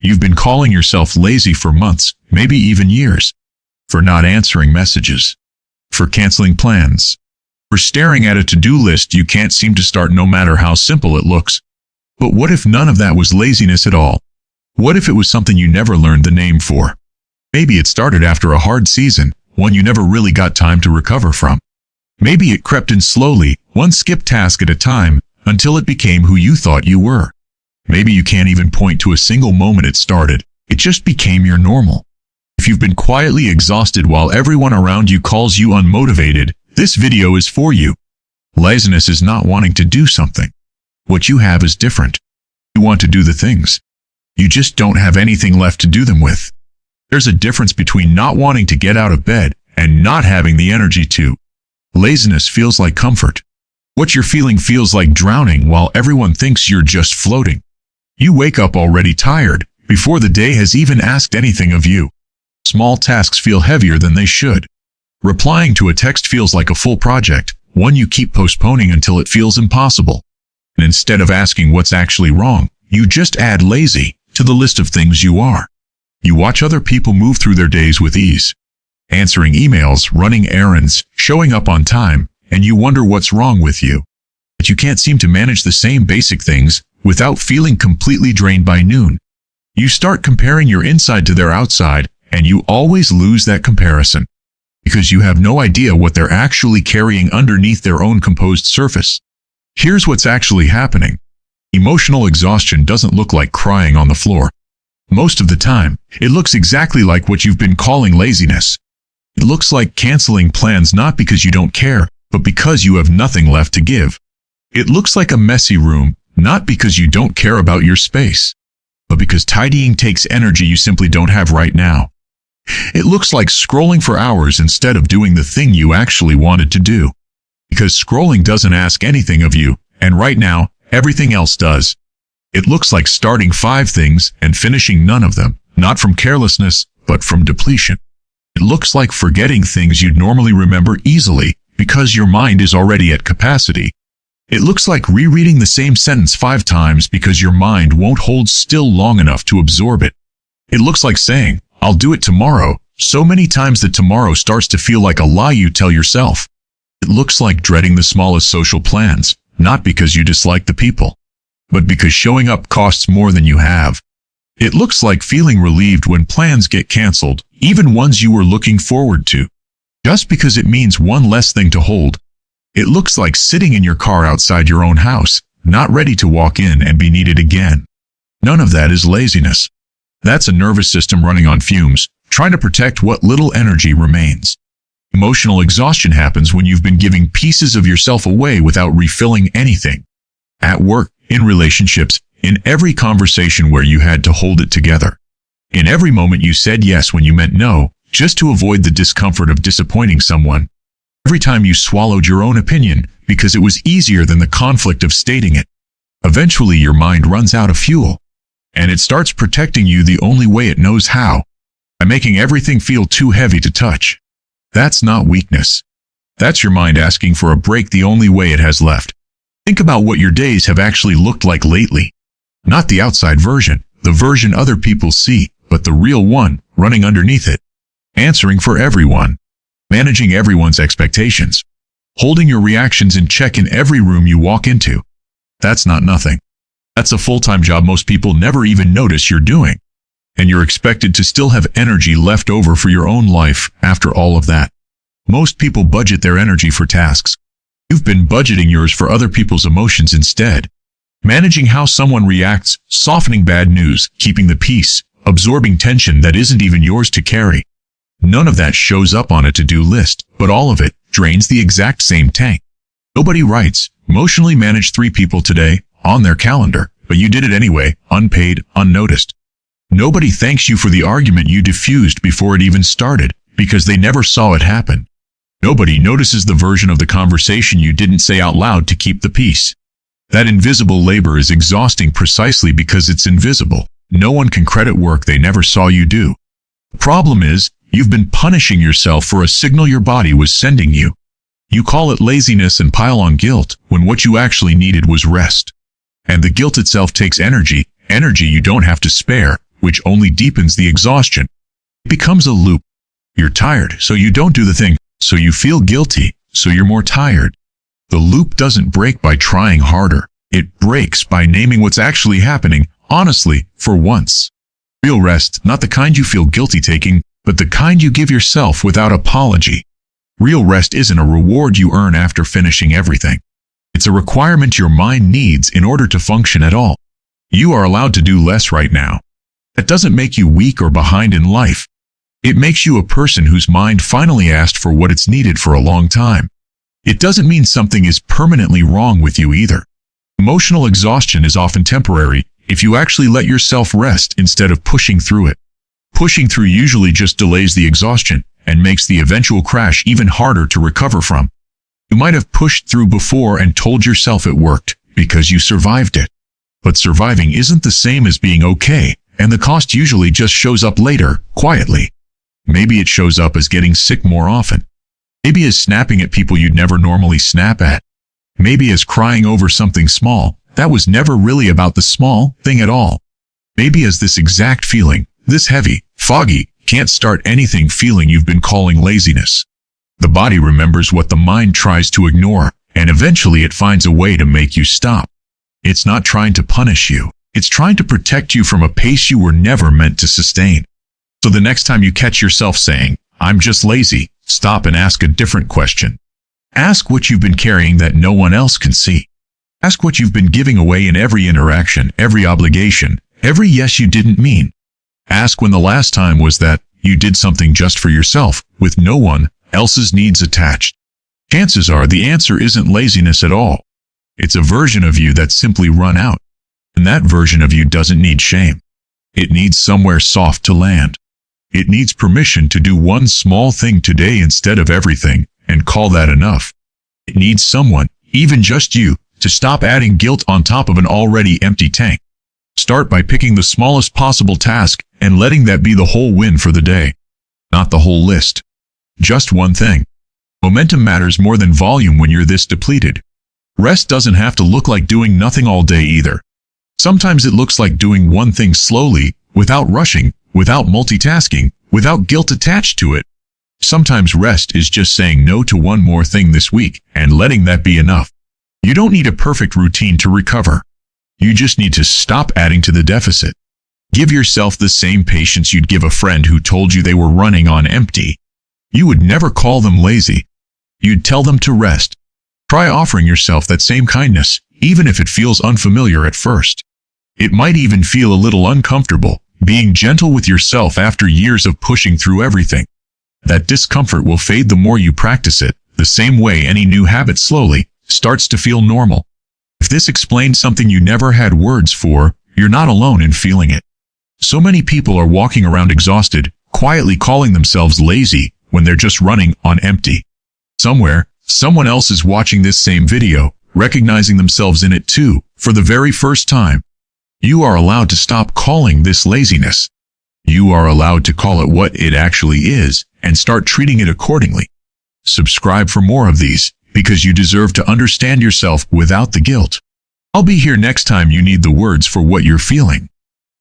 You've been calling yourself lazy for months, maybe even years. For not answering messages. For canceling plans. For staring at a to-do list you can't seem to start no matter how simple it looks. But what if none of that was laziness at all? What if it was something you never learned the name for? Maybe it started after a hard season, one you never really got time to recover from. Maybe it crept in slowly, one skipped task at a time, until it became who you thought you were. Maybe you can't even point to a single moment it started. It just became your normal. If you've been quietly exhausted while everyone around you calls you unmotivated, this video is for you. Laziness is not wanting to do something. What you have is different. You want to do the things. You just don't have anything left to do them with. There's a difference between not wanting to get out of bed and not having the energy to. Laziness feels like comfort. What you're feeling feels like drowning while everyone thinks you're just floating. You wake up already tired, before the day has even asked anything of you. Small tasks feel heavier than they should. Replying to a text feels like a full project, one you keep postponing until it feels impossible. And instead of asking what's actually wrong, you just add lazy to the list of things you are. You watch other people move through their days with ease. Answering emails, running errands, showing up on time, and you wonder what's wrong with you. But you can't seem to manage the same basic things without feeling completely drained by noon. You start comparing your inside to their outside, and you always lose that comparison. Because you have no idea what they're actually carrying underneath their own composed surface. Here's what's actually happening. Emotional exhaustion doesn't look like crying on the floor. Most of the time, it looks exactly like what you've been calling laziness. It looks like canceling plans not because you don't care, but because you have nothing left to give. It looks like a messy room, not because you don't care about your space, but because tidying takes energy you simply don't have right now. It looks like scrolling for hours instead of doing the thing you actually wanted to do. Because scrolling doesn't ask anything of you, and right now, everything else does. It looks like starting 5 things and finishing none of them, not from carelessness, but from depletion. It looks like forgetting things you'd normally remember easily, because your mind is already at capacity. It looks like rereading the same sentence 5 times because your mind won't hold still long enough to absorb it. It looks like saying, "I'll do it tomorrow," so many times that tomorrow starts to feel like a lie you tell yourself. It looks like dreading the smallest social plans, not because you dislike the people, but because showing up costs more than you have. It looks like feeling relieved when plans get canceled, even ones you were looking forward to, just because it means one less thing to hold. It looks like sitting in your car outside your own house, not ready to walk in and be needed again. None of that is laziness. That's a nervous system running on fumes, trying to protect what little energy remains. Emotional exhaustion happens when you've been giving pieces of yourself away without refilling anything. At work, in relationships, in every conversation where you had to hold it together. In every moment you said yes when you meant no, just to avoid the discomfort of disappointing someone. Every time you swallowed your own opinion because it was easier than the conflict of stating it. Eventually your mind runs out of fuel. And it starts protecting you the only way it knows how. By making everything feel too heavy to touch. That's not weakness. That's your mind asking for a break the only way it has left. Think about what your days have actually looked like lately. Not the outside version, the version other people see, but the real one, running underneath it. Answering for everyone. Managing everyone's expectations. Holding your reactions in check in every room you walk into. That's not nothing. That's a full-time job most people never even notice you're doing. And you're expected to still have energy left over for your own life after all of that. Most people budget their energy for tasks. You've been budgeting yours for other people's emotions instead. Managing how someone reacts, softening bad news, keeping the peace, absorbing tension that isn't even yours to carry. None of that shows up on a to-do list, but all of it drains the exact same tank. Nobody writes, "Emotionally manage 3 people today," on their calendar, but you did it anyway, unpaid, unnoticed. Nobody thanks you for the argument you diffused before it even started, because they never saw it happen. Nobody notices the version of the conversation you didn't say out loud to keep the peace. That invisible labor is exhausting precisely because it's invisible. No one can credit work they never saw you do. The problem is, you've been punishing yourself for a signal your body was sending you. You call it laziness and pile on guilt, when what you actually needed was rest. And the guilt itself takes energy you don't have to spare, which only deepens the exhaustion. It becomes a loop. You're tired, so you don't do the thing, so you feel guilty, so you're more tired. The loop doesn't break by trying harder. It breaks by naming what's actually happening, honestly, for once. Real rest, not the kind you feel guilty taking, but the kind you give yourself without apology. Real rest isn't a reward you earn after finishing everything. It's a requirement your mind needs in order to function at all. You are allowed to do less right now. That doesn't make you weak or behind in life. It makes you a person whose mind finally asked for what it's needed for a long time. It doesn't mean something is permanently wrong with you either. Emotional exhaustion is often temporary if you actually let yourself rest instead of pushing through it. Pushing through usually just delays the exhaustion and makes the eventual crash even harder to recover from. You might have pushed through before and told yourself it worked because you survived it. But surviving isn't the same as being okay, and the cost usually just shows up later, quietly. Maybe it shows up as getting sick more often. Maybe as snapping at people you'd never normally snap at. Maybe as crying over something small that was never really about the small thing at all. Maybe as this exact feeling, this heavy, foggy, can't start anything feeling you've been calling laziness. The body remembers what the mind tries to ignore, and eventually it finds a way to make you stop. It's not trying to punish you. It's trying to protect you from a pace you were never meant to sustain. So the next time you catch yourself saying, "I'm just lazy," stop and ask a different question. Ask what you've been carrying that no one else can see. Ask what you've been giving away in every interaction, every obligation, every yes you didn't mean. Ask when the last time was that you did something just for yourself, with no one else's needs attached. Chances are the answer isn't laziness at all. It's a version of you that's simply run out. And that version of you doesn't need shame. It needs somewhere soft to land. It needs permission to do one small thing today instead of everything, and call that enough. It needs someone, even just you, to stop adding guilt on top of an already empty tank. Start by picking the smallest possible task and letting that be the whole win for the day. Not the whole list. Just one thing. Momentum matters more than volume when you're this depleted. Rest doesn't have to look like doing nothing all day either. Sometimes it looks like doing one thing slowly, without rushing, without multitasking, without guilt attached to it. Sometimes rest is just saying no to one more thing this week and letting that be enough. You don't need a perfect routine to recover. You just need to stop adding to the deficit. Give yourself the same patience you'd give a friend who told you they were running on empty. You would never call them lazy. You'd tell them to rest. Try offering yourself that same kindness, even if it feels unfamiliar at first. It might even feel a little uncomfortable, being gentle with yourself after years of pushing through everything. That discomfort will fade the more you practice it, the same way any new habit slowly starts to feel normal. If this explains something you never had words for, you're not alone in feeling it. So many people are walking around exhausted, quietly calling themselves lazy when they're just running on empty. Somewhere, someone else is watching this same video, recognizing themselves in it too, for the very first time. You are allowed to stop calling this laziness. You are allowed to call it what it actually is, and start treating it accordingly. Subscribe for more of these, because you deserve to understand yourself without the guilt. I'll be here next time you need the words for what you're feeling.